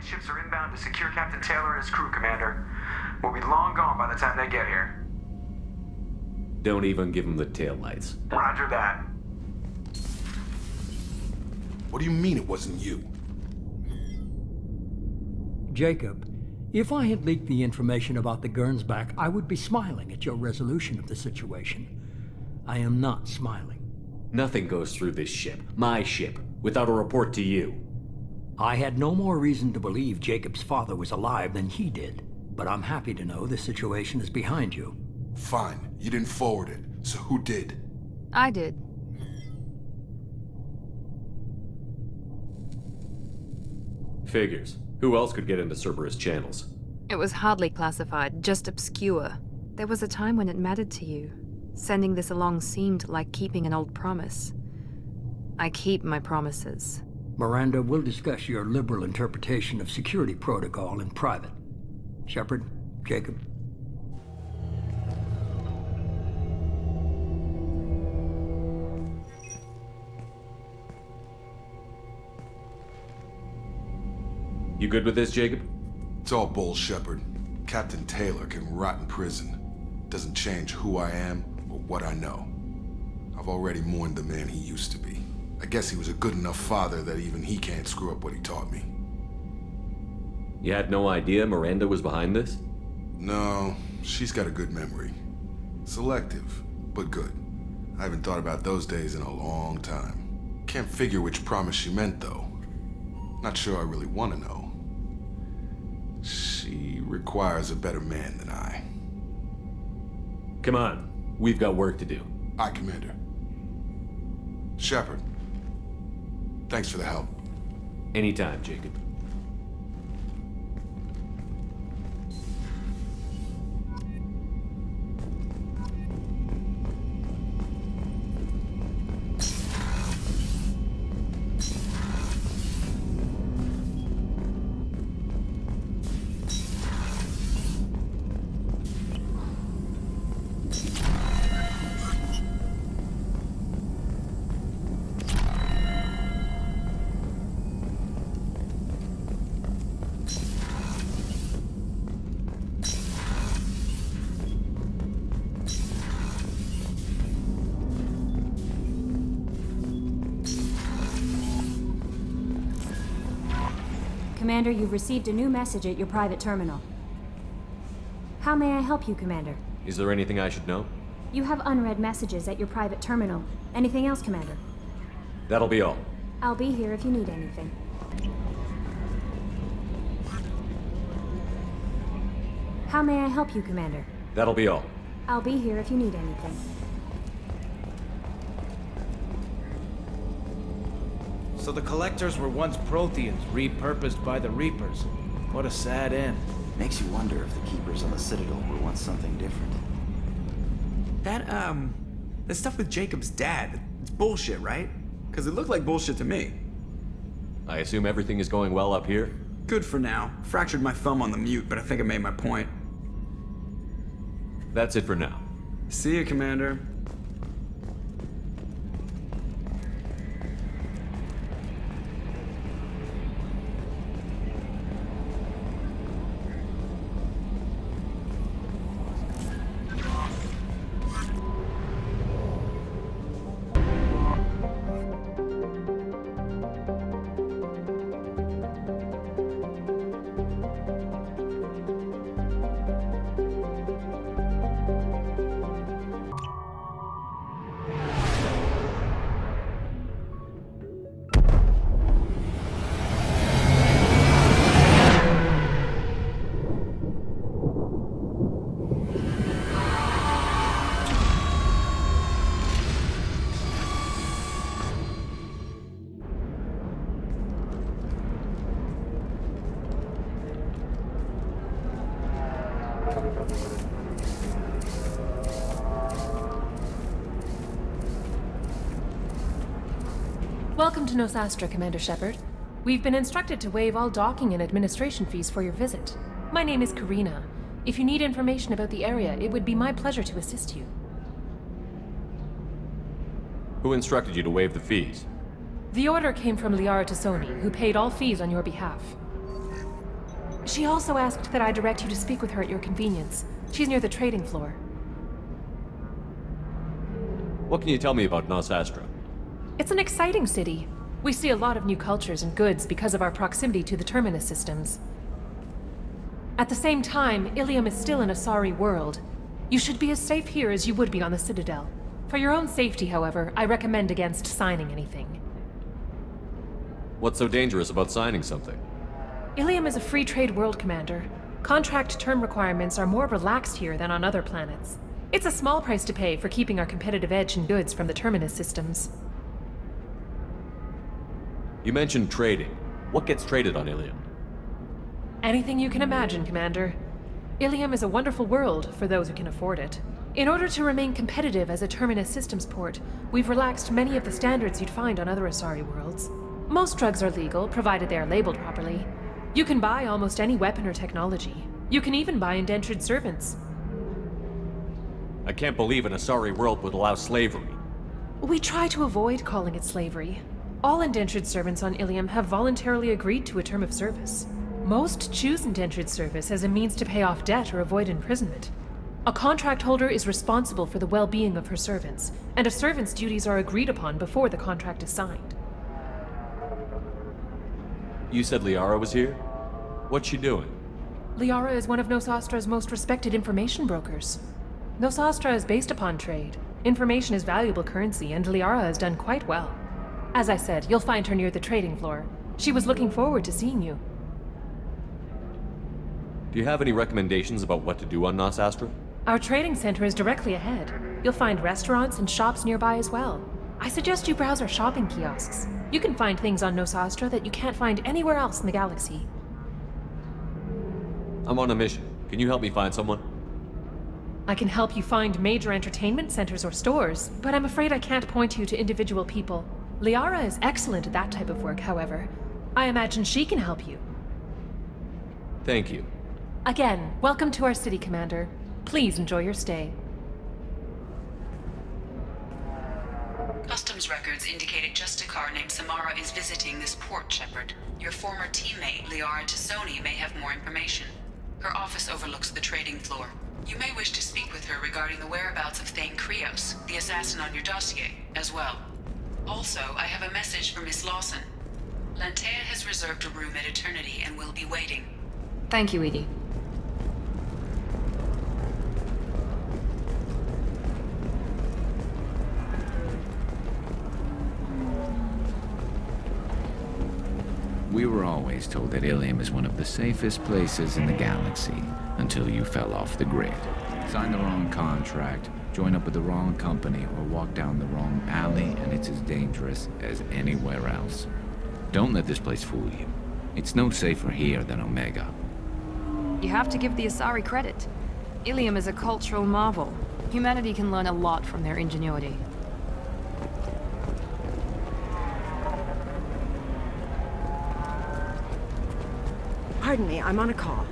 ships are inbound to secure Captain Taylor and his crew, Commander. We'll be long gone by the time they get here. Don't even give him the taillights. Roger that. What do you mean it wasn't you? Jacob, if I had leaked the information about the Gernsback, I would be smiling at your resolution of the situation. I am not smiling. Nothing goes through this ship, my ship, without a report to you. I had no more reason to believe Jacob's father was alive than he did, but I'm happy to know the situation is behind you. Fine, you didn't forward it, so who did? I did. Figures. Who else could get into Cerberus channels? It was hardly classified, just obscure. There was a time when it mattered to you. Sending this along seemed like keeping an old promise. I keep my promises. Miranda, we'll discuss your liberal interpretation of security protocol in private. Shepard, Jacob. You good with this, Jacob? It's all bull, Shepard. Captain Taylor can rot in prison. Doesn't change who I am or what I know. I've already mourned the man he used to be. I guess he was a good enough father that even he can't screw up what he taught me. You had no idea Miranda was behind this? No, she's got a good memory. Selective, but good. I haven't thought about those days in a long time. Can't figure which promise she meant, though. Not sure I really want to know. She requires a better man than I. Come on, we've got work to do. Aye, Commander. Shepard, thanks for the help. Anytime, Jacob. Commander, you've received a new message at your private terminal. How may I help you, Commander? Is there anything I should know? You have unread messages at your private terminal. Anything else, Commander? That'll be all. I'll be here if you need anything. How may I help you, Commander? That'll be all. I'll be here if you need anything. So the Collectors were once Protheans, repurposed by the Reapers. What a sad end. Makes you wonder if the Keepers on the Citadel were once something different. The stuff with Jacob's dad, it's bullshit, right? Because it looked like bullshit to me. I assume everything is going well up here? Good for now. Fractured my thumb on the mute, but I think I made my point. That's it for now. See you, Commander. Welcome to Nosastra, Commander Shepard. We've been instructed to waive all docking and administration fees for your visit. My name is Karina. If you need information about the area, it would be my pleasure to assist you. Who instructed you to waive the fees? The order came from Liara Tassoni, who paid all fees on your behalf. She also asked that I direct you to speak with her at your convenience. She's near the trading floor. What can you tell me about Nos Astra? It's an exciting city. We see a lot of new cultures and goods because of our proximity to the terminus systems. At the same time, Illium is still an Asari world. You should be as safe here as you would be on the Citadel. For your own safety, however, I recommend against signing anything. What's so dangerous about signing something? Illium is a free trade world, Commander. Contract term requirements are more relaxed here than on other planets. It's a small price to pay for keeping our competitive edge in goods from the terminus systems. You mentioned trading. What gets traded on Illium? Anything you can imagine, Commander. Illium is a wonderful world for those who can afford it. In order to remain competitive as a terminus systems port, we've relaxed many of the standards you'd find on other Asari worlds. Most drugs are legal, provided they are labeled properly. You can buy almost any weapon or technology. You can even buy indentured servants. I can't believe an Asari world would allow slavery. We try to avoid calling it slavery. All indentured servants on Illium have voluntarily agreed to a term of service. Most choose indentured service as a means to pay off debt or avoid imprisonment. A contract holder is responsible for the well-being of her servants, and a servant's duties are agreed upon before the contract is signed. You said Liara was here? What's she doing? Liara is one of Nos Astra's most respected information brokers. Nos Astra is based upon trade. Information is valuable currency, and Liara has done quite well. As I said, you'll find her near the trading floor. She was looking forward to seeing you. Do you have any recommendations about what to do on Nos Astra? Our trading center is directly ahead. You'll find restaurants and shops nearby as well. I suggest you browse our shopping kiosks. You can find things on Nos Astra that you can't find anywhere else in the galaxy. I'm on a mission. Can you help me find someone? I can help you find major entertainment centers or stores, but I'm afraid I can't point you to individual people. Liara is excellent at that type of work, however. I imagine she can help you. Thank you. Again, welcome to our city, Commander. Please enjoy your stay. Customs records indicated just a car named Samara is visiting this port, Shepard. Your former teammate, Liara Tassoni, may have more information. Her office overlooks the trading floor. You may wish to speak with her regarding the whereabouts of Thane Krios, the assassin on your dossier, as well. Also, I have a message for Miss Lawson. Lantea has reserved a room at Eternity and will be waiting. Thank you, Edie. We were always told that Illium is one of the safest places in the galaxy, until you fell off the grid. Sign the wrong contract, join up with the wrong company, or walk down the wrong alley, and it's as dangerous as anywhere else. Don't let this place fool you. It's no safer here than Omega. You have to give the Asari credit. Illium is a cultural marvel. Humanity can learn a lot from their ingenuity. Pardon me, I'm on a call.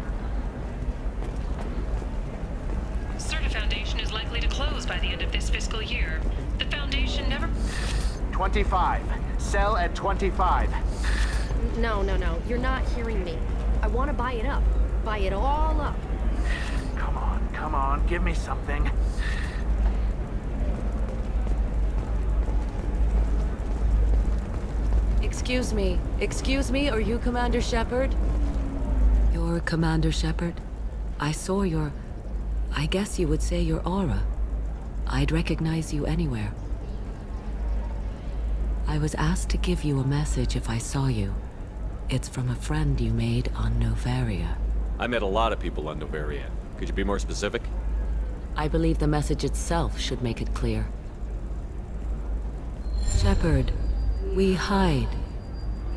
Certa Foundation is likely to close by the end of this fiscal year. The Foundation never... 25. Sell at 25. No. You're not hearing me. I want to buy it up. Buy it all up. Come on. Give me something. Excuse me, are you Commander Shepard? You're Commander Shepard? I saw your... I guess you would say your aura. I'd recognize you anywhere. I was asked to give you a message if I saw you. It's from a friend you made on Novaria. I met a lot of people on Novaria. Could you be more specific? I believe the message itself should make it clear. Shepard, we hide.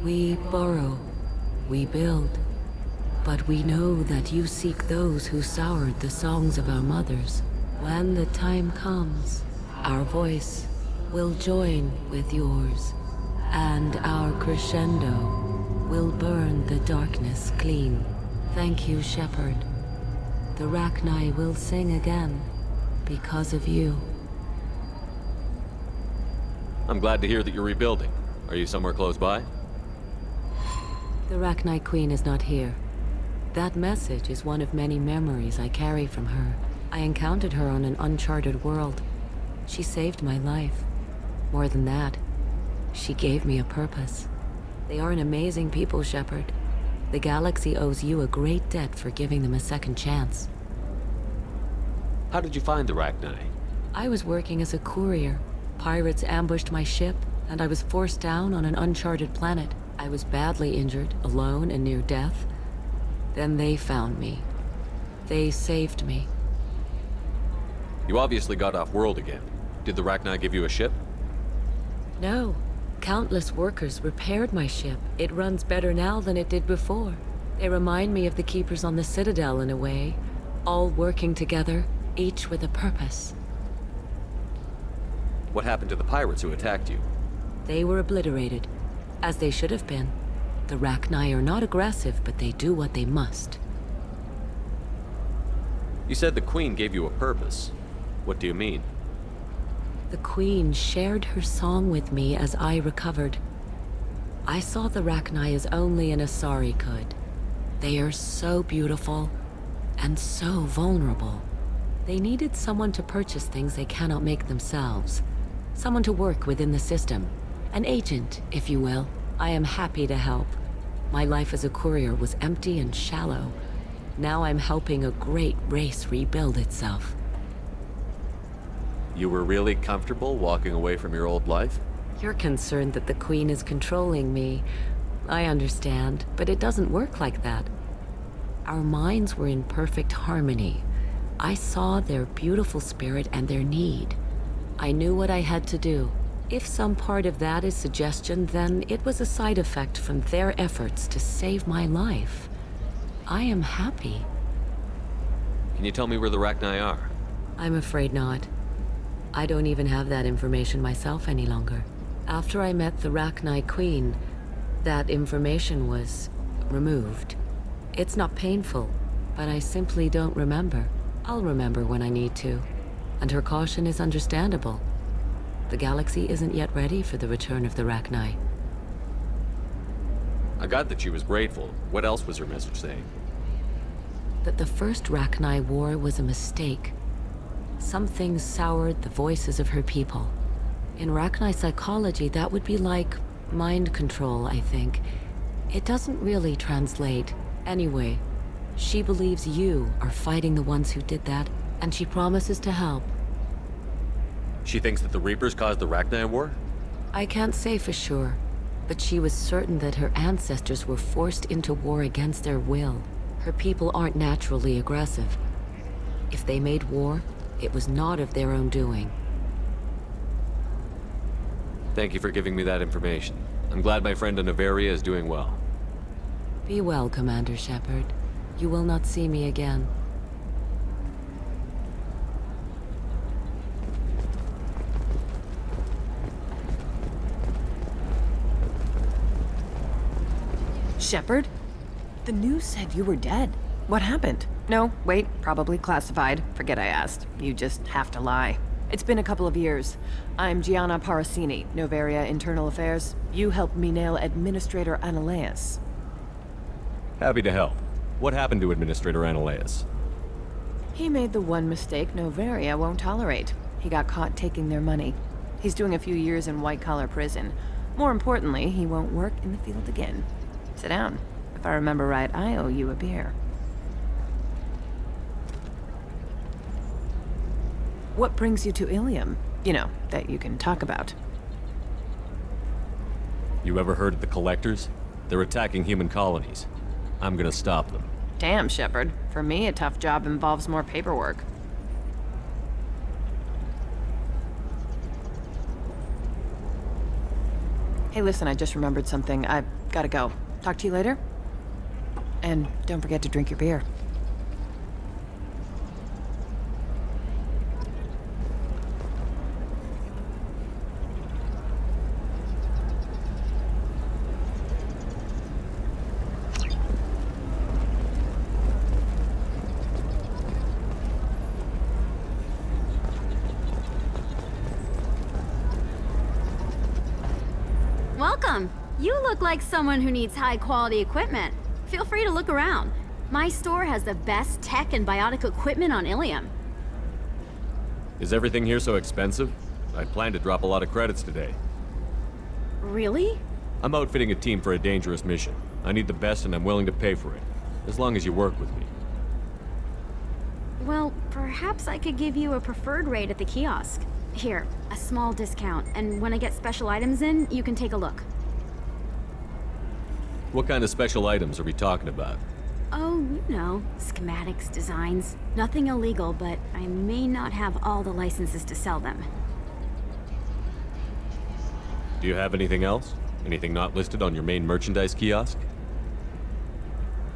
We burrow. We build. But we know that you seek those who soured the songs of our mothers. When the time comes, our voice will join with yours, and our crescendo will burn the darkness clean. Thank you, Shepard. The Rachni will sing again because of you. I'm glad to hear that you're rebuilding. Are you somewhere close by? The Rachni Queen is not here. That message is one of many memories I carry from her. I encountered her on an uncharted world. She saved my life. More than that, she gave me a purpose. They are an amazing people, Shepard. The galaxy owes you a great debt for giving them a second chance. How did you find the Rachni? I was working as a courier. Pirates ambushed my ship, and I was forced down on an uncharted planet. I was badly injured, alone and near death. Then they found me. They saved me. You obviously got off world again. Did the Rachni give you a ship? No. Countless workers repaired my ship. It runs better now than it did before. They remind me of the Keepers on the Citadel in a way. All working together, each with a purpose. What happened to the pirates who attacked you? They were obliterated, as they should have been. The Rachni are not aggressive, but they do what they must. You said the Queen gave you a purpose. What do you mean? The Queen shared her song with me as I recovered. I saw the Rachni as only an Asari could. They are so beautiful and so vulnerable. They needed someone to purchase things they cannot make themselves. Someone to work within the system. An agent, if you will. I am happy to help. My life as a courier was empty and shallow. Now I'm helping a great race rebuild itself. You were really comfortable walking away from your old life? You're concerned that the Queen is controlling me. I understand, but it doesn't work like that. Our minds were in perfect harmony. I saw their beautiful spirit and their need. I knew what I had to do. If some part of that is suggestion, then it was a side effect from their efforts to save my life. I am happy. Can you tell me where the Rachni are? I'm afraid not. I don't even have that information myself any longer. After I met the Rachni Queen, that information was removed. It's not painful, but I simply don't remember. I'll remember when I need to, and her caution is understandable. The galaxy isn't yet ready for the return of the Rachni. I got that she was grateful. What else was her message saying? That the first Rachni war was a mistake. Something soured the voices of her people. In Rachni psychology, that would be like mind control, I think. It doesn't really translate. Anyway, she believes you are fighting the ones who did that, and she promises to help. She thinks that the Reapers caused the Rachni war? I can't say for sure, but she was certain that her ancestors were forced into war against their will. Her people aren't naturally aggressive. If they made war, it was not of their own doing. Thank you for giving me that information. I'm glad my friend Noveria is doing well. Be well, Commander Shepard. You will not see me again. Shepard? The news said you were dead. What happened? No, wait, probably classified. Forget I asked. You just have to lie. It's been a couple of years. I'm Gianna Parasini, Noveria Internal Affairs. You helped me nail Administrator Analeas. Happy to help. What happened to Administrator Analeas? He made the one mistake Noveria won't tolerate. He got caught taking their money. He's doing a few years in white-collar prison. More importantly, he won't work in the field again. Sit down. If I remember right, I owe you a beer. What brings you to Illium? You know, that you can talk about. You ever heard of the Collectors? They're attacking human colonies. I'm gonna stop them. Damn, Shepard. For me, a tough job involves more paperwork. Hey, listen, I just remembered something. I've gotta go. Talk to you later? And don't forget to drink your beer. Welcome. You look like someone who needs high-quality equipment. Feel free to look around. My store has the best tech and biotic equipment on Illium. Is everything here so expensive? I plan to drop a lot of credits today. Really? I'm outfitting a team for a dangerous mission. I need the best and I'm willing to pay for it, as long as you work with me. Well, perhaps I could give you a preferred rate at the kiosk. Here, a small discount, and when I get special items in, you can take a look. What kind of special items are we talking about? Oh, you know, schematics, designs. Nothing illegal, but I may not have all the licenses to sell them. Do you have anything else? Anything not listed on your main merchandise kiosk?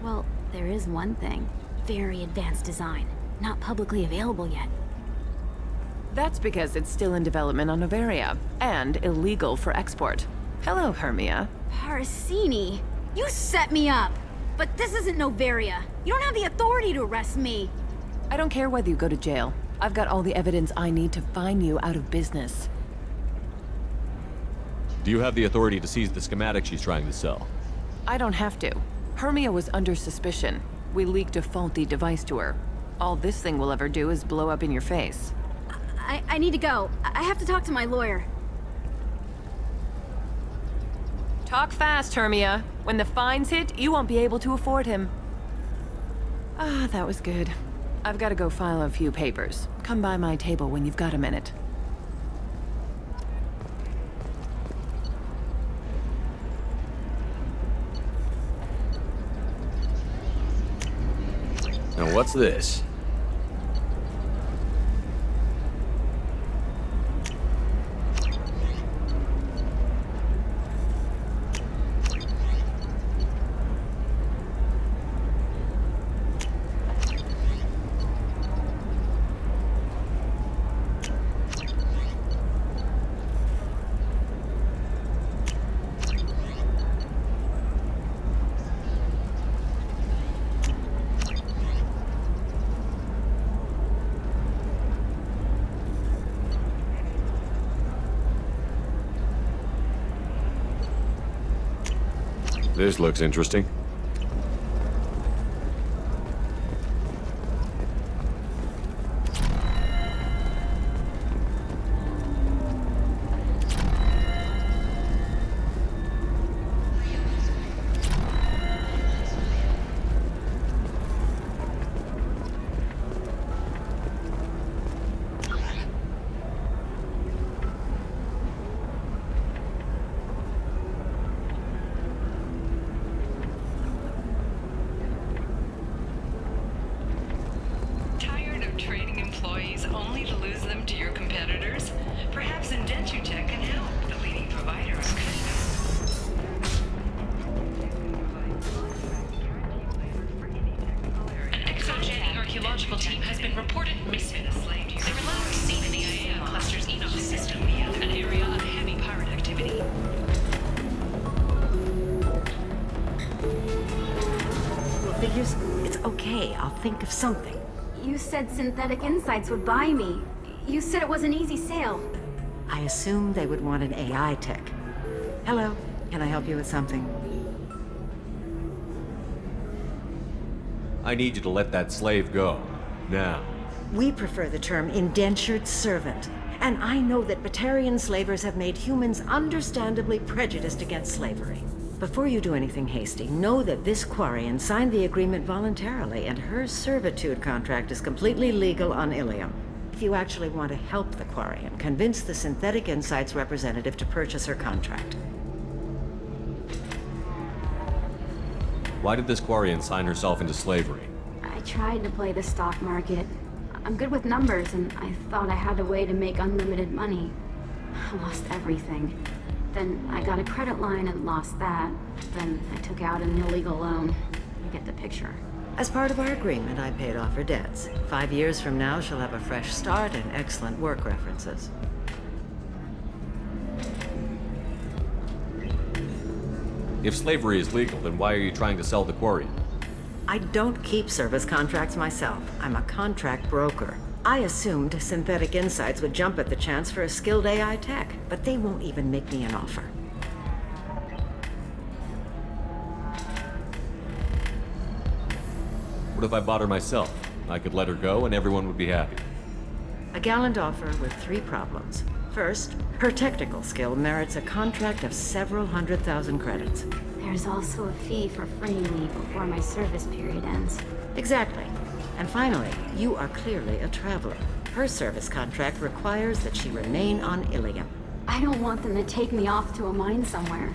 Well, there is one thing. Very advanced design. Not publicly available yet. That's because it's still in development on Novaria, and illegal for export. Hello, Hermia. Parsini, you set me up! But this isn't Novaria. You don't have the authority to arrest me. I don't care whether you go to jail. I've got all the evidence I need to fine you out of business. Do you have the authority to seize the schematic she's trying to sell? I don't have to. Hermia was under suspicion. We leaked a faulty device to her. All this thing will ever do is blow up in your face. I need to go. I have to talk to my lawyer. Talk fast, Hermia. When the fines hit, you won't be able to afford him. Ah, that was good. I've got to go file a few papers. Come by my table when you've got a minute. Now what's this? This looks interesting. Think of something. You said Synthetic Insights would buy me. You said it was an easy sale. I assumed they would want an AI tech. Hello, can I help you with something? I need you to let that slave go. Now. We prefer the term indentured servant. And I know that Batarian slavers have made humans understandably prejudiced against slavery. Before you do anything hasty, know that this Quarian signed the agreement voluntarily, and her servitude contract is completely legal on Illium. If you actually want to help the Quarian, convince the Synthetic Insights representative to purchase her contract. Why did this Quarian sign herself into slavery? I tried to play the stock market. I'm good with numbers, and I thought I had a way to make unlimited money. I lost everything. Then I got a credit line and lost that. Then I took out an illegal loan. You get the picture. As part of our agreement, I paid off her debts. 5 years from now, she'll have a fresh start and excellent work references. If slavery is legal, then why are you trying to sell the Quarian? I don't keep service contracts myself. I'm a contract broker. I assumed Synthetic Insights would jump at the chance for a skilled AI tech, but they won't even make me an offer. What if I bought her myself? I could let her go and everyone would be happy. A gallant offer with 3 problems. First, her technical skill merits a contract of several 100,000 credits. There's also a fee for freeing me before my service period ends. Exactly. And finally, you are clearly a traveler. Her service contract requires that she remain on Illium. I don't want them to take me off to a mine somewhere.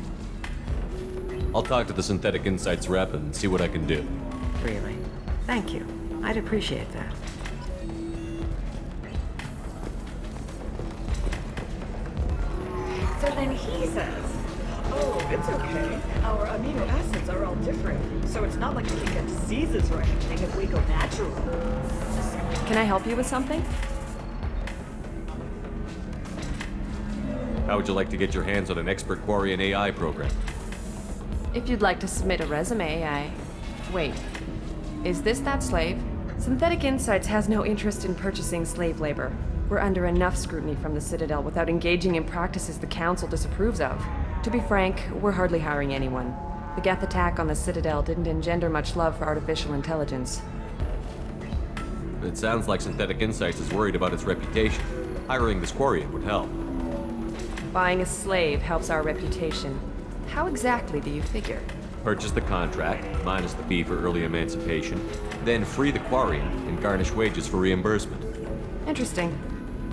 I'll talk to the Synthetic Insights rep and see what I can do. Really? Thank you. I'd appreciate that. So then he says, oh, it's okay. Our amino acids are all different, so it's not like we can get diseases or anything if we go natural. Can I help you with something? How would you like to get your hands on an expert Quarian AI program? If you'd like to submit a resume, Wait. Is this that slave? Synthetic Insights has no interest in purchasing slave labor. We're under enough scrutiny from the Citadel without engaging in practices the Council disapproves of. To be frank, we're hardly hiring anyone. The Geth attack on the Citadel didn't engender much love for artificial intelligence. It sounds like Synthetic Insights is worried about its reputation. Hiring this Quarian would help. Buying a slave helps our reputation. How exactly do you figure? Purchase the contract, minus the fee for early emancipation, then free the Quarian and garnish wages for reimbursement. Interesting.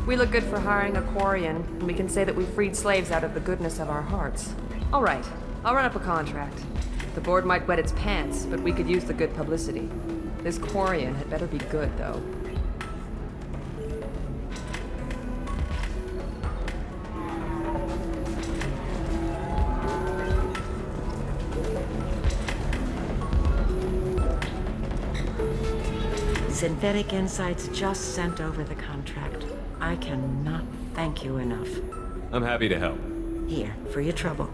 We look good for hiring a Quarian, and we can say that we freed slaves out of the goodness of our hearts. All right, I'll run up a contract. The board might wet its pants, but we could use the good publicity. This Quarian had better be good, though. Synthetic Insights just sent over the contract. I cannot thank you enough. I'm happy to help. Here, for your trouble.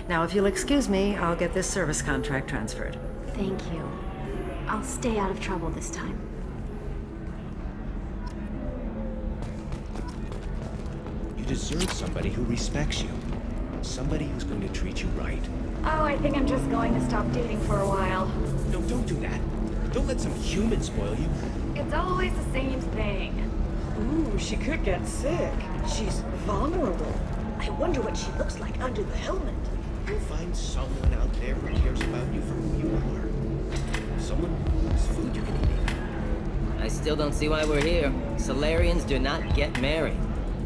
Now, if you'll excuse me, I'll get this service contract transferred. Thank you. I'll stay out of trouble this time. You deserve somebody who respects you. Somebody who's going to treat you right. Oh, I think I'm just going to stop dating for a while. No, don't do that. Don't let some human spoil you. It's always the same thing. Ooh, she could get sick. She's vulnerable. I wonder what she looks like under the helmet. You'll find someone out there who cares about you for who you are. Someone whose food you can eat. I still don't see why we're here. Solarians do not get married.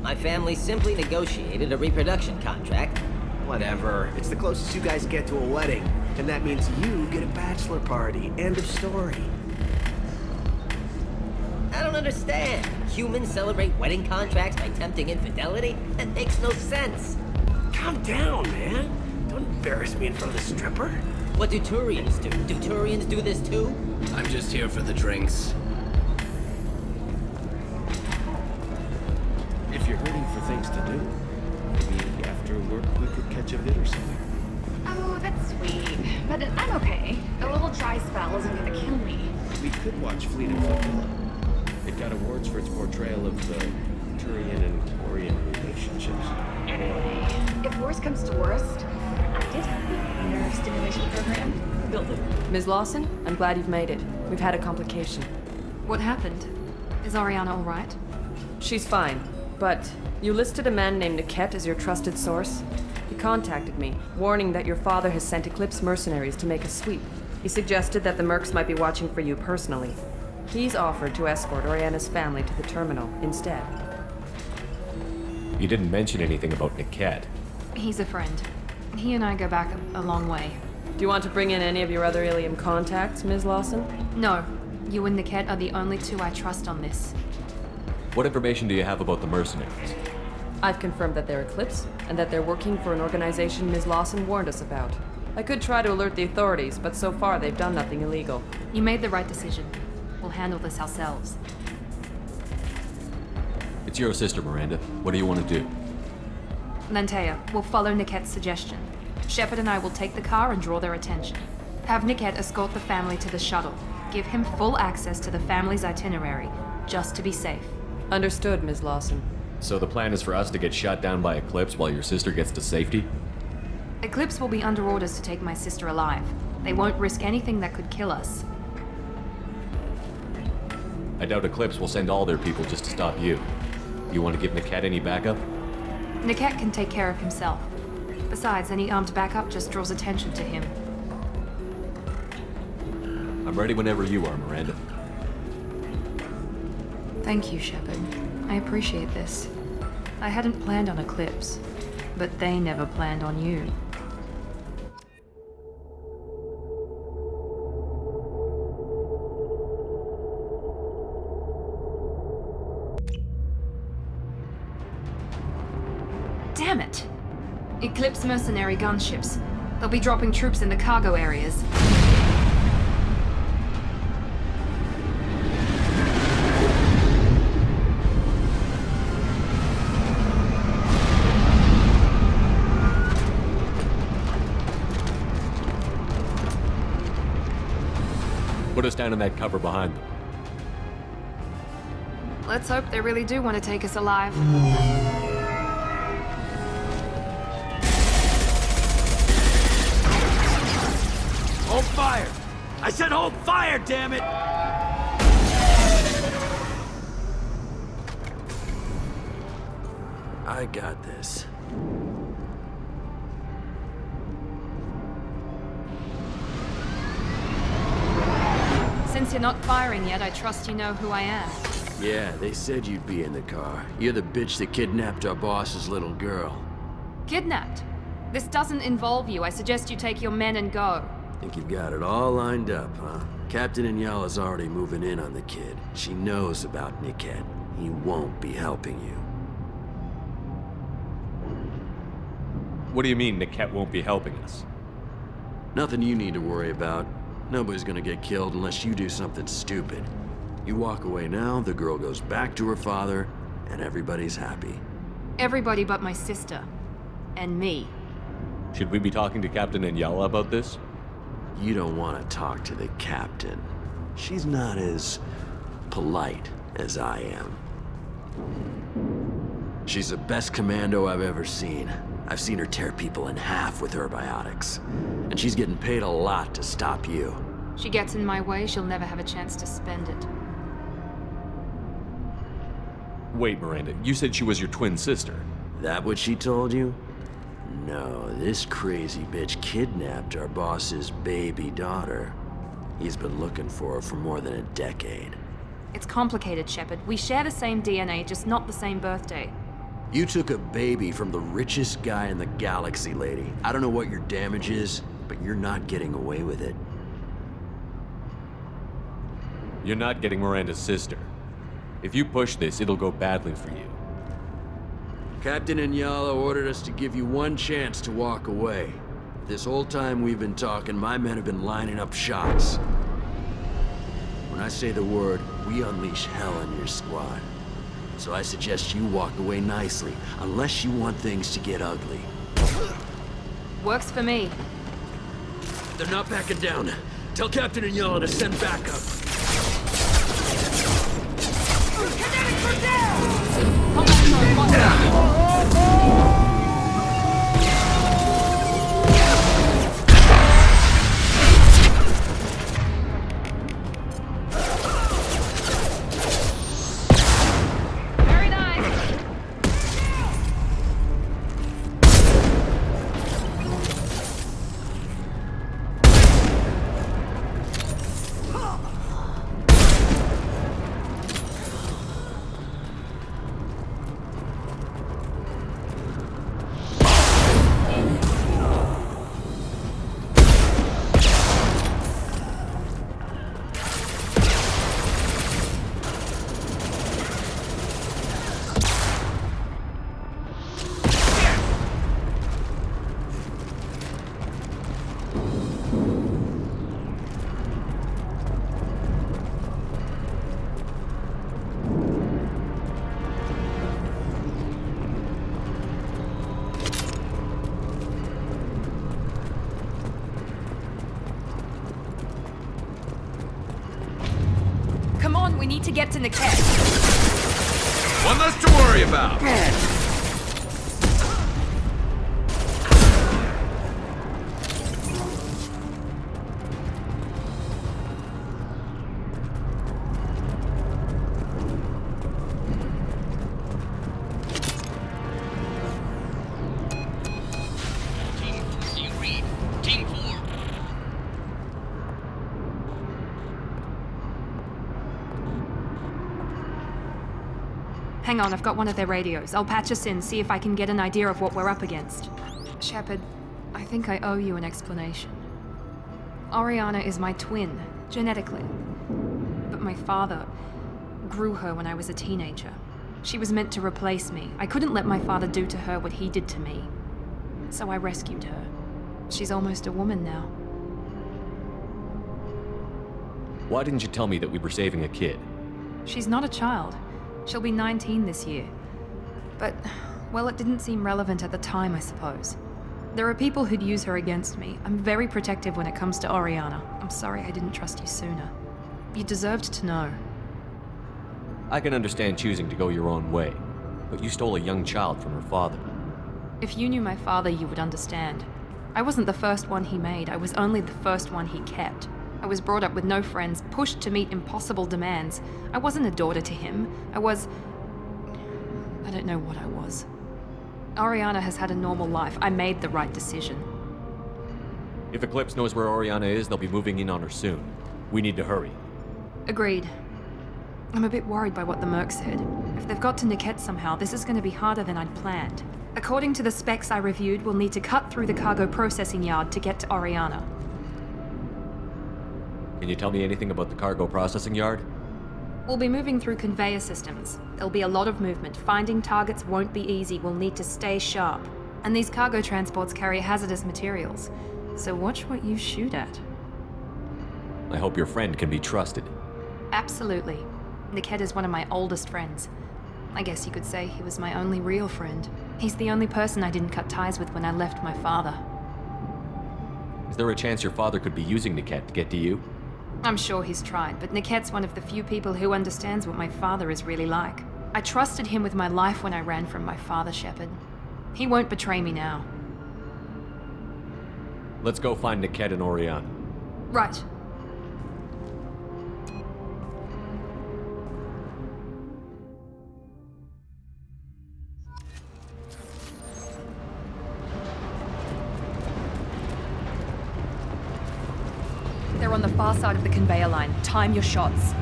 My family simply negotiated a reproduction contract. Whatever. It's the closest you guys get to a wedding. And that means you get a bachelor party. End of story. I don't understand. Humans celebrate wedding contracts by tempting infidelity? That makes no sense. Calm down, man. Don't embarrass me in front of the stripper. What do Turians do? Do Turians do this too? I'm just here for the drinks. If you're hurting for things to do, maybe after work we could catch a vid or something. Oh, that's sweet. But I'm okay. A little dry spell isn't gonna kill me. We could watch Fleet and Flotilla. It got awards for its portrayal of the Turian and Quarian relationships. Anyway, if worse comes to worst, I did have a nerve stimulation program. Build it. Ms. Lawson, I'm glad you've made it. We've had a complication. What happened? Is Ariana all right? She's fine, but you listed a man named Niket as your trusted source. He contacted me, warning that your father has sent Eclipse mercenaries to make a sweep. He suggested that the Mercs might be watching for you personally. He's offered to escort Oriana's family to the terminal instead. You didn't mention anything about Niket. He's a friend. He and I go back a long way. Do you want to bring in any of your other Illium contacts, Ms. Lawson? No. You and Niket are the only two I trust on this. What information do you have about the mercenaries? I've confirmed that they're Eclipse, and that they're working for an organization Ms. Lawson warned us about. I could try to alert the authorities, but so far they've done nothing illegal. You made the right decision. We'll handle this ourselves. It's your sister, Miranda. What do you want to do? Lantea, we'll follow Niket's suggestion. Shepard and I will take the car and draw their attention. Have Niket escort the family to the shuttle. Give him full access to the family's itinerary, just to be safe. Understood, Ms. Lawson. So the plan is for us to get shot down by Eclipse while your sister gets to safety? Eclipse will be under orders to take my sister alive. They won't risk anything that could kill us. I doubt Eclipse will send all their people just to stop you. You want to give Niket any backup? Niket can take care of himself. Besides, any armed backup just draws attention to him. I'm ready whenever you are, Miranda. Thank you, Shepard. I appreciate this. I hadn't planned on Eclipse, but they never planned on you. Damn it! Eclipse mercenary gunships. They'll be dropping troops in the cargo areas. Put us down in that cover behind them. Let's hope they really do want to take us alive. Hold fire! I said hold fire, damn it! I got this. Since you're not firing yet, I trust you know who I am. Yeah, they said you'd be in the car. You're the bitch that kidnapped our boss's little girl. Kidnapped? This doesn't involve you. I suggest you take your men and go. Think you've got it all lined up, huh? Captain Inyala's already moving in on the kid. She knows about Niket. He won't be helping you. What do you mean Niket won't be helping us? Nothing you need to worry about. Nobody's gonna get killed unless you do something stupid. You walk away now, the girl goes back to her father, and everybody's happy. Everybody but my sister. And me. Should we be talking to Captain Inyala about this? You don't want to talk to the captain. She's not as polite as I am. She's the best commando I've ever seen. I've seen her tear people in half with her biotics. And she's getting paid a lot to stop you. She gets in my way, she'll never have a chance to spend it. Wait, Miranda, you said she was your twin sister. That what she told you? No, this crazy bitch kidnapped our boss's baby daughter. He's been looking for her for more than a decade. It's complicated, Shepard. We share the same DNA, just not the same birthday. You took a baby from the richest guy in the galaxy, lady. I don't know what your damage is, but you're not getting away with it. You're not getting Miranda's sister. If you push this, it'll go badly for you. Captain Inyala ordered us to give you one chance to walk away. This whole time we've been talking, my men have been lining up shots. When I say the word, we unleash hell on your squad. So I suggest you walk away nicely, unless you want things to get ugly. Works for me. They're not backing down. Tell Captain Inyala to send backup. Kinetics are down! Combat mode locked. We need to get to Niket. One less to worry about. Hang on, I've got one of their radios. I'll patch us in, see if I can get an idea of what we're up against. Shepard, I think I owe you an explanation. Oriana is my twin, genetically. But my father grew her when I was a teenager. She was meant to replace me. I couldn't let my father do to her what he did to me. So I rescued her. She's almost a woman now. Why didn't you tell me that we were saving a kid? She's not a child. She'll be 19 this year. But, well, it didn't seem relevant at the time, I suppose. There are people who'd use her against me. I'm very protective when it comes to Oriana. I'm sorry I didn't trust you sooner. You deserved to know. I can understand choosing to go your own way, but you stole a young child from her father. If you knew my father, you would understand. I wasn't the first one he made. I was only the first one he kept. I was brought up with no friends, pushed to meet impossible demands. I wasn't a daughter to him. I don't know what I was. Oriana has had a normal life. I made the right decision. If Eclipse knows where Oriana is, they'll be moving in on her soon. We need to hurry. Agreed. I'm a bit worried by what the Merc said. If they've got to Niket somehow, this is going to be harder than I'd planned. According to the specs I reviewed, we'll need to cut through the cargo processing yard to get to Oriana. Can you tell me anything about the cargo processing yard? We'll be moving through conveyor systems. There'll be a lot of movement. Finding targets won't be easy. We'll need to stay sharp. And these cargo transports carry hazardous materials. So watch what you shoot at. I hope your friend can be trusted. Absolutely. Niket is one of my oldest friends. I guess you could say he was my only real friend. He's the only person I didn't cut ties with when I left my father. Is there a chance your father could be using Niket to get to you? I'm sure he's tried, but Niket's one of the few people who understands what my father is really like. I trusted him with my life when I ran from my father, Shepard. He won't betray me now. Let's go find Niket and Oriana. Right. They're on the far side of the conveyor line. Time your shots.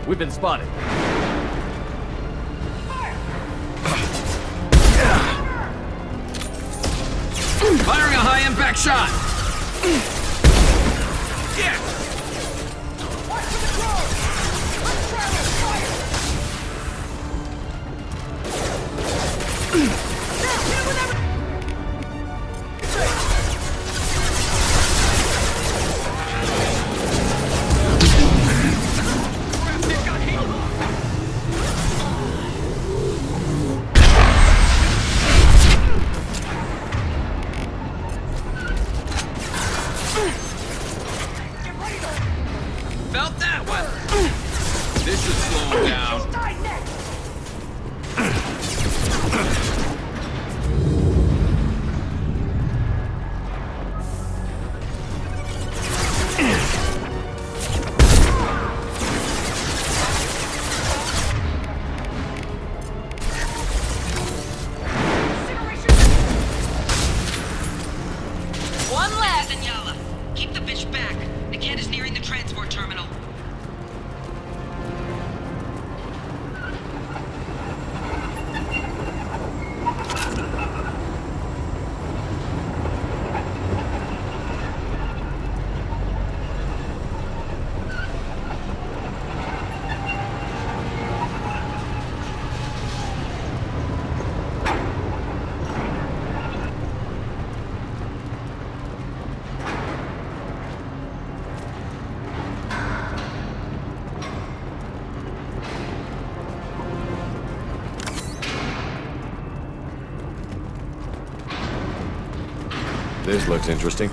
We've been spotted. Firing a high-impact shot! Yeah! Watch for the drone! Let's travel! Fire! Now, hit with every... Felt that one! This should slow him down. One last, Daniela. Keep the bitch back. Niket is nearing the transport terminal. This looks interesting.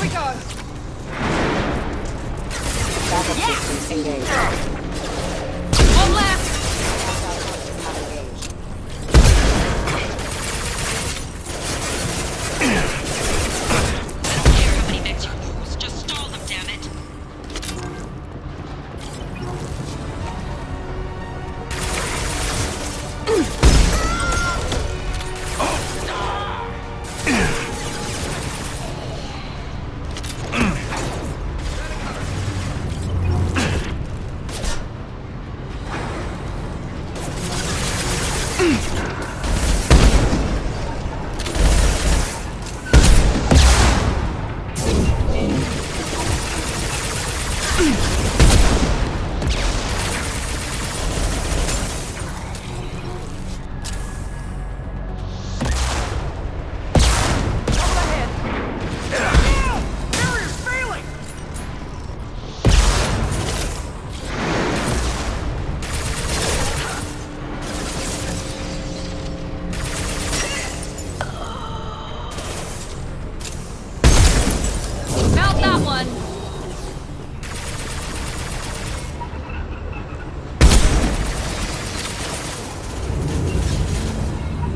we go! Backup systems engaged. One left!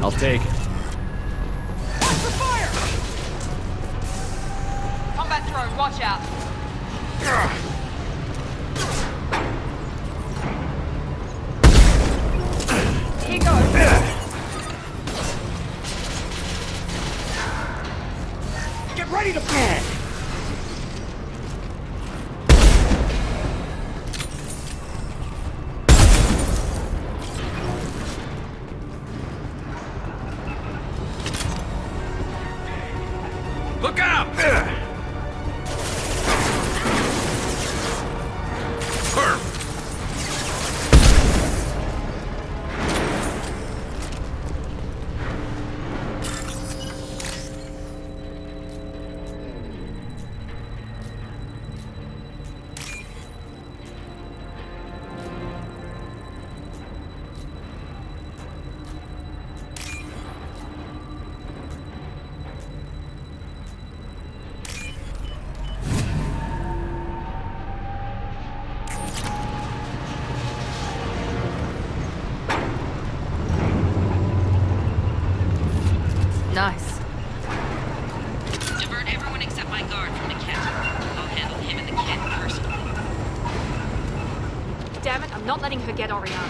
I'll take it. Watch the fire! Combat drone, watch out. Here goes. Get ready to bed! Look out! Nice. Divert everyone except my guard from the kit. I'll handle him and the kid personally. Damn it, I'm not letting her get Oriana.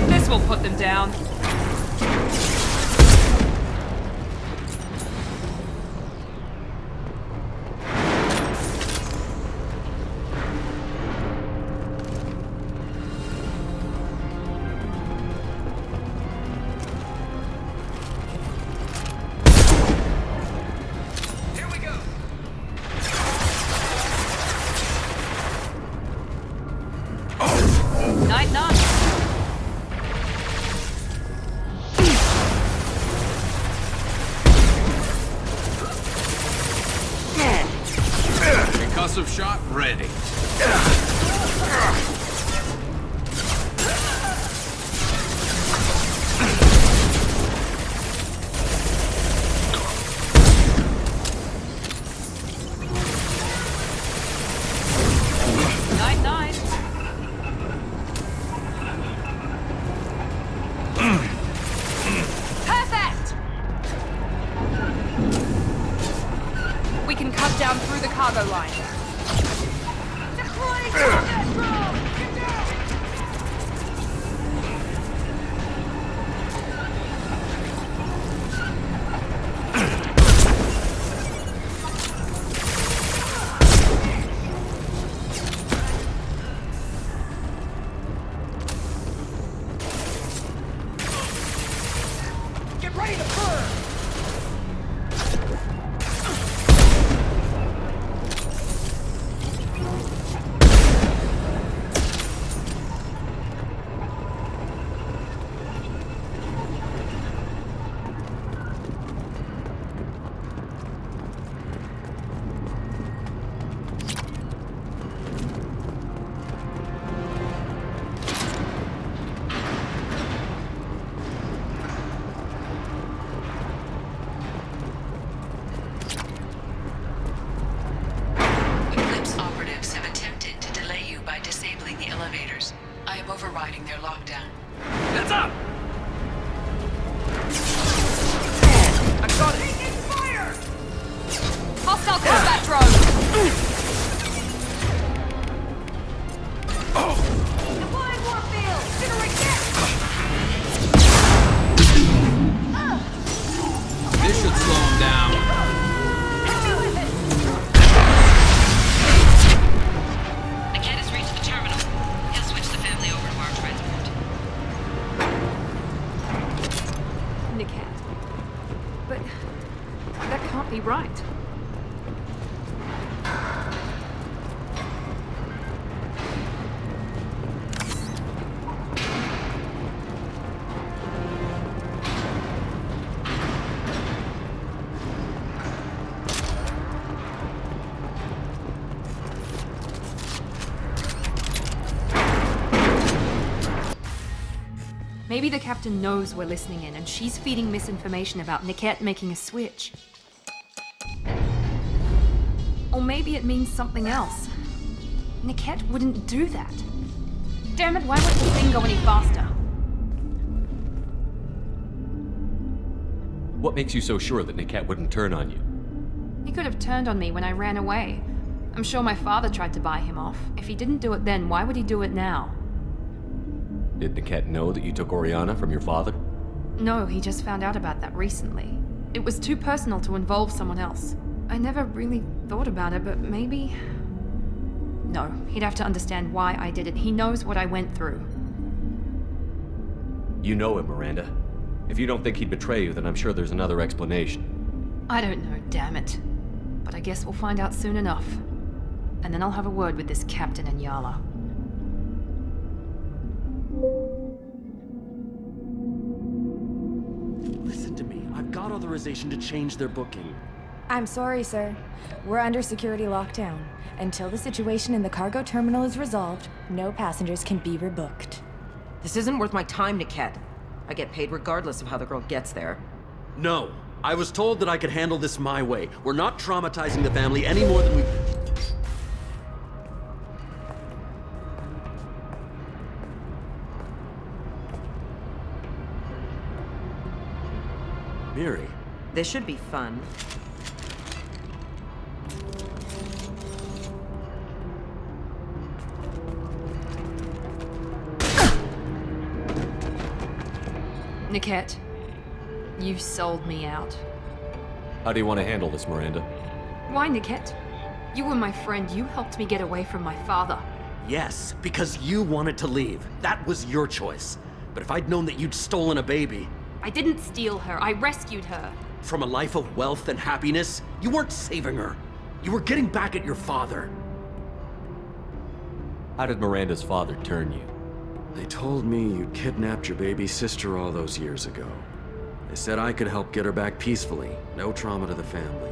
This will put them down. Concussive shot ready. Perfect! We can cut down through the cargo line. Deploying combat drone! overriding their lockdown. Heads up! I got it! Taking fire! Hostile combat drone! Deploying warfield! Generate gas! This should slow him down. Niket has reached the terminal. He'll switch the family over to our transport. Niket. But that can't be right. Maybe the captain knows we're listening in and she's feeding misinformation about Niket making a switch. Or maybe it means something else. Niket wouldn't do that. Damn it, why won't the thing go any faster? What makes you so sure that Niket wouldn't turn on you? He could have turned on me when I ran away. I'm sure my father tried to buy him off. If he didn't do it then, why would he do it now? Did Niket know that you took Oriana from your father? No, he just found out about that recently. It was too personal to involve someone else. I never really thought about it, but maybe... No, he'd have to understand why I did it. He knows what I went through. You know him, Miranda. If you don't think he'd betray you, then I'm sure there's another explanation. I don't know, damn it. But I guess we'll find out soon enough. And then I'll have a word with this captain and Yala. Listen to me. I've got authorization to change their booking. I'm sorry, sir. We're under security lockdown. Until the situation in the cargo terminal is resolved, no passengers can be rebooked. This isn't worth my time, Niket. I get paid regardless of how the girl gets there. No. I was told that I could handle this my way. We're not traumatizing the family any more than we... Miri. This should be fun. Niket, you sold me out. How do you want to handle this, Miranda? Why, Niket? You were my friend. You helped me get away from my father. Yes, because you wanted to leave. That was your choice. But if I'd known that you'd stolen a baby... I didn't steal her. I rescued her. From a life of wealth and happiness, you weren't saving her. You were getting back at your father. How did Miranda's father turn you? They told me you'd kidnapped your baby sister all those years ago. They said I could help get her back peacefully, no trauma to the family.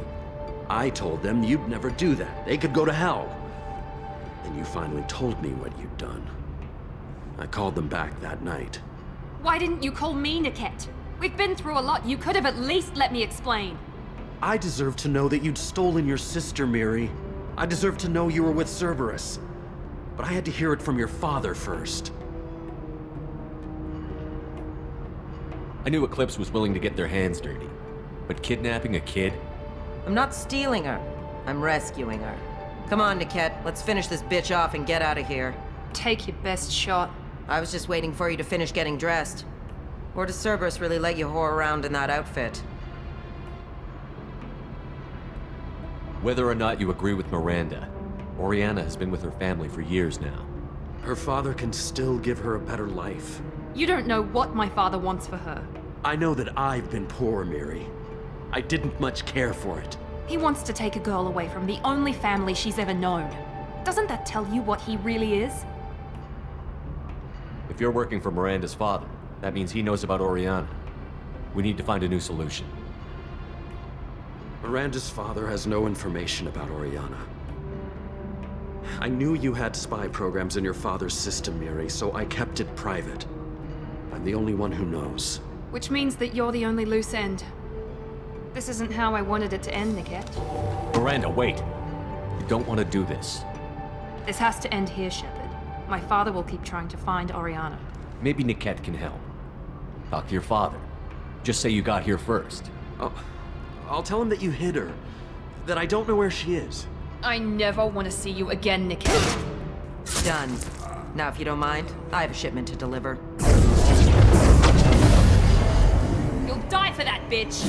I told them you'd never do that. They could go to hell. Then you finally told me what you'd done. I called them back that night. Why didn't you call me, Niket? We've been through a lot. You could have at least let me explain. I deserve to know that you'd stolen your sister, Miri. I deserve to know you were with Cerberus. But I had to hear it from your father first. I knew Eclipse was willing to get their hands dirty. But kidnapping a kid? I'm not stealing her. I'm rescuing her. Come on, Niket. Let's finish this bitch off and get out of here. Take your best shot. I was just waiting for you to finish getting dressed. Or does Cerberus really let you whore around in that outfit? Whether or not you agree with Miranda, Oriana has been with her family for years now. Her father can still give her a better life. You don't know what my father wants for her. I know that I've been poor, Miri. I didn't much care for it. He wants to take a girl away from the only family she's ever known. Doesn't that tell you what he really is? If you're working for Miranda's father, that means he knows about Oriana. We need to find a new solution. Miranda's father has no information about Oriana. I knew you had spy programs in your father's system, Miri, so I kept it private. I'm the only one who knows. Which means that you're the only loose end. This isn't how I wanted it to end, Niket. Miranda, wait! You don't want to do this. This has to end here, Shepard. My father will keep trying to find Oriana. Maybe Niket can help. Talk to your father. Just say you got here first. Oh, I'll tell him that you hid her. That I don't know where she is. I never want to see you again, Niket. Done. Now, if you don't mind, I have a shipment to deliver. You'll die for that, bitch!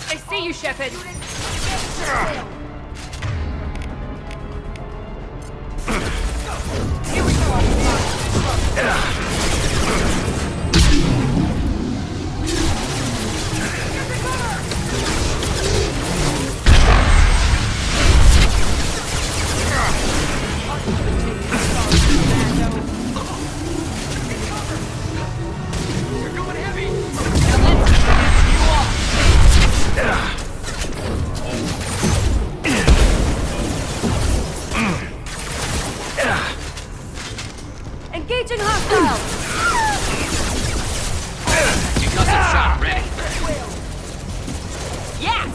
I see you, Shepard! Here we go! Engaging hostiles! Concussive shot ready. Yes!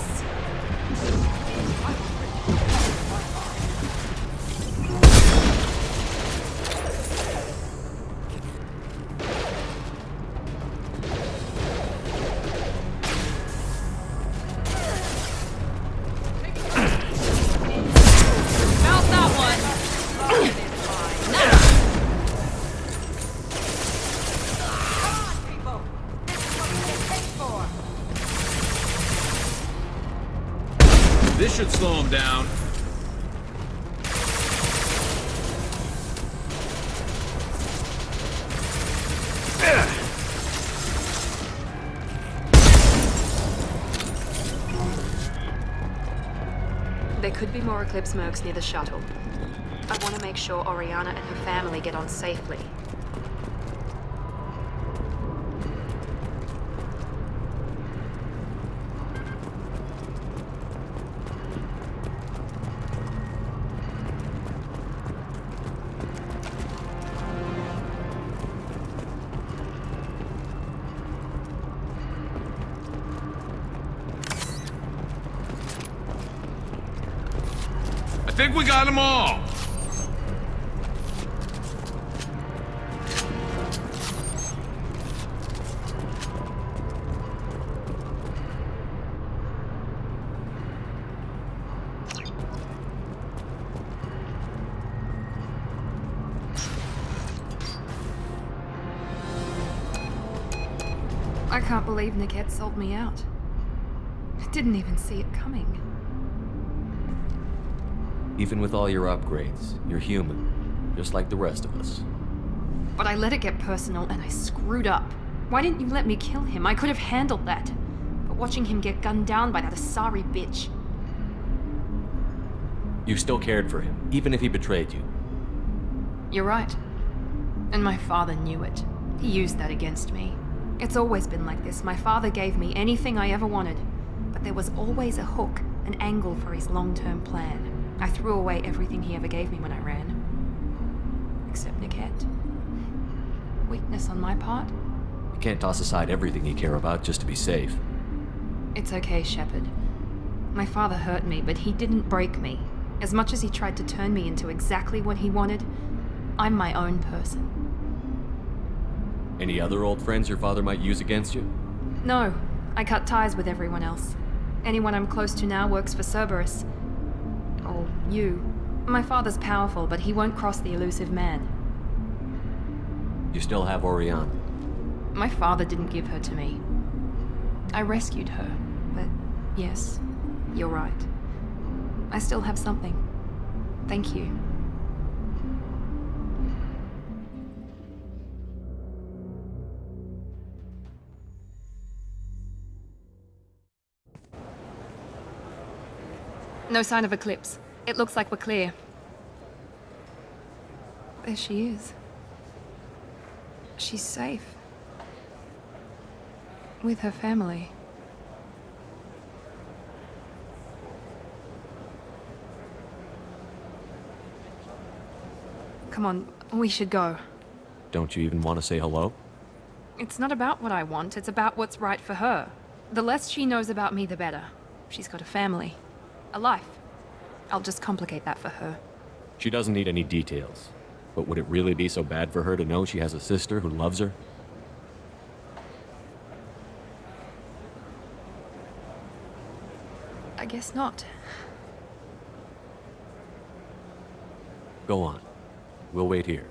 Mouth that one! This should slow him down. There could be more Eclipse mercs near the shuttle. I want to make sure Oriana and her family get on safely. I think we got them all. I can't believe Niket sold me out. I didn't even see it coming. Even with all your upgrades, you're human, just like the rest of us. But I let it get personal and I screwed up. Why didn't you let me kill him? I could have handled that. But watching him get gunned down by that Asari bitch. You still cared for him, even if he betrayed you. You're right. And my father knew it. He used that against me. It's always been like this. My father gave me anything I ever wanted. But there was always a hook, an angle for his long-term plan. I threw away everything he ever gave me when I ran. Except Niket. Weakness on my part? You can't toss aside everything you care about just to be safe. It's okay, Shepard. My father hurt me, but he didn't break me. As much as he tried to turn me into exactly what he wanted, I'm my own person. Any other old friends your father might use against you? No, I cut ties with everyone else. Anyone I'm close to now works for Cerberus. Or you. My father's powerful, but he won't cross the elusive man. You still have Oriana. My father didn't give her to me. I rescued her, but yes, you're right. I still have something. Thank you. No sign of Eclipse. It looks like we're clear. There she is. She's safe. With her family. Come on, we should go. Don't you even want to say hello? It's not about what I want, it's about what's right for her. The less she knows about me, the better. She's got a family. A life. I'll just complicate that for her. She doesn't need any details. But would it really be so bad for her to know she has a sister who loves her? I guess not. Go on. We'll wait here.